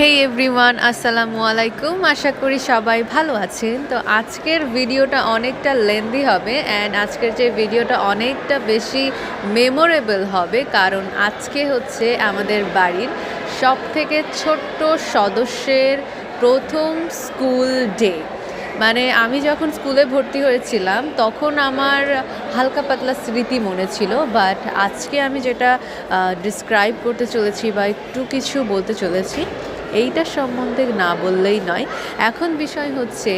হেই everyone, আসসালামু আলাইকুম। আশা করি সবাই ভালো আছেন। তো আজকের ভিডিওটা অনেকটা লেন্দি হবে অ্যান্ড আজকের যে ভিডিওটা অনেকটা বেশি মেমোরেবল হবে, কারণ আজকে হচ্ছে আমাদের বাড়ির সবথেকে ছোট্ট সদস্যের প্রথম স্কুল ডে। মানে আমি যখন স্কুলে ভর্তি হয়েছিলাম তখন আমার হালকা পাতলা স্মৃতি মনে ছিল, বাট আজকে আমি যেটা ডিসক্রাইব করতে চলেছি বা একটু কিছু বলতে চলেছি এইটার সম্বন্ধে না বললেই নয়। এখন বিষয় হচ্ছে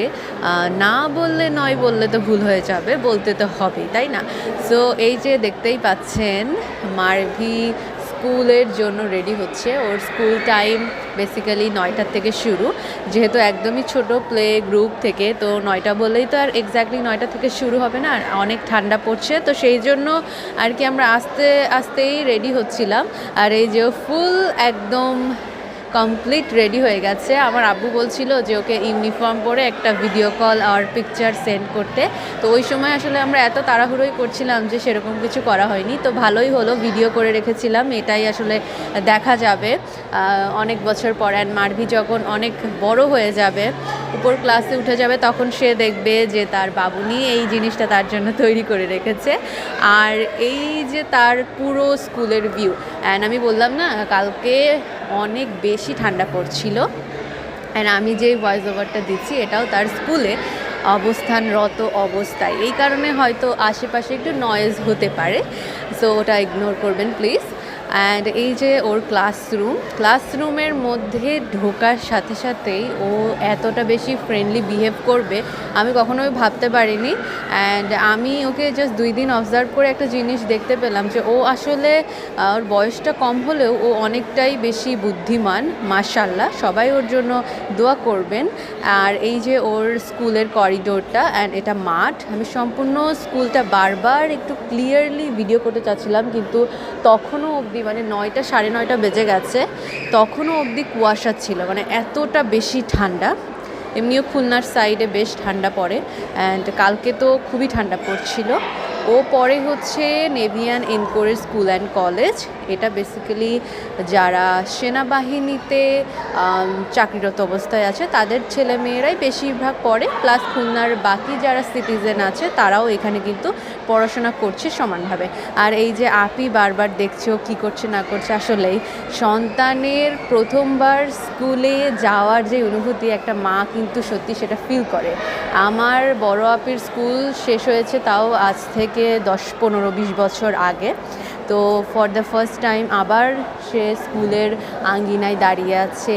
না বললে নয়, বললে তো ভুল হয়ে যাবে, বলতে তো হবেই, তাই না? সো এই যে দেখতেই পাচ্ছেন মারভি স্কুলের জন্য রেডি হচ্ছে। ওর স্কুল টাইম বেসিক্যালি 9টার থেকে শুরু, যেহেতু একদমই ছোট প্লে গ্রুপ থেকে, তো 9টা বললেই তো আর এক্স্যাক্টলি 9টা থেকে শুরু হবে না, আর অনেক ঠান্ডা পড়ছে, তো সেই জন্য আর কি আমরা আস্তে আস্তেই রেডি হচ্ছিলাম। আর এই যে ফুল একদম কমপ্লিট রেডি হয়ে গেছে। আমার আব্বু বলছিল যে ওকে ইউনিফর্ম পরে একটা ভিডিও কল আর পিকচার সেন্ড করতে, তো ওই সময় আসলে আমরা এত তাড়াহুড়োই করছিলাম যে সেরকম কিছু করা হয়নি। তো ভালোই হলো, ভিডিও করে রেখেছিলাম, এটাই আসলে দেখা যাবে অনেক বছর পর। অ্যান্ড মারভি যখন অনেক বড় হয়ে যাবে, উপর ক্লাসে উঠে যাবে, তখন সে দেখবে যে তার বাবুনি এই জিনিসটা তার জন্য তৈরি করে রেখেছে। আর এই যে তার পুরো স্কুলের ভিউ। অ্যান্ড আমি বললাম না, কালকে অনেক বেশি ঠান্ডা পড়ছিল, অ্যান্ড আমি যে ভয়েস ওভারটা দিচ্ছি এটাও তার স্কুলে অবস্থানরত অবস্থায়, এই কারণে হয়তো আশেপাশে একটু নয়েজ হতে পারে, সো ওটা ইগনোর করবেন প্লিজ। অ্যান্ড এই যে ওর ক্লাসরুমের মধ্যে ঢোকার সাথে সাথেই ও এতটা বেশি ফ্রেন্ডলি বিহেভ করবে আমি কখনোই ভাবতে পারিনি। অ্যান্ড আমি ওকে জাস্ট 2 দিন অবজার্ভ করে একটা জিনিস দেখতে পেলাম যে ও আসলে ওর বয়সটা কম হলেও ও অনেকটাই বেশি বুদ্ধিমান, মাশাআল্লাহ। সবাই ওর জন্য দোয়া করবেন। আর এই যে ওর স্কুলের করিডোরটা অ্যান্ড এটা মাঠ, আমি সম্পূর্ণ স্কুলটা বারবার একটু ক্লিয়ারলি ভিডিও করতে চাচ্ছিলাম, কিন্তু তখনও অবধি মানে 9টা 9:30 বেজে গেছে, তখনও অবধি কুয়াশা ছিল, মানে এতটা বেশি ঠান্ডা। এমনিও খুলনার সাইডে বেশ ঠান্ডা পড়ে, অ্যান্ড কালকে তো খুবই ঠান্ডা পড়ছিল। ও পরে হচ্ছে নেভিয়ান এনকোরেজ স্কুল অ্যান্ড কলেজ, এটা বেসিক্যালি যারা সেনাবাহিনীতে চাকরিরত অবস্থায় আছে তাদের ছেলেমেয়েরাই বেশিরভাগ পড়ে, প্লাস খুলনার বাকি যারা সিটিজেন আছে তারাও এখানে কিন্তু পড়াশোনা করছে সমানভাবে। আর এই যে আপি বারবার দেখছো কী করছে না করছে, আসলেই সন্তানের প্রথমবার স্কুলে যাওয়ার যে অনুভূতি একটা মা কিন্তু সত্যি সেটা ফিল করে। আমার বড় আপির স্কুল শেষ হয়েছে তাও আজ থেকে 10-15-20 বছর আগে, তো ফর দ্য ফার্স্ট টাইম আবার সে স্কুলের আঙ্গিনায় দাঁড়িয়ে আছে।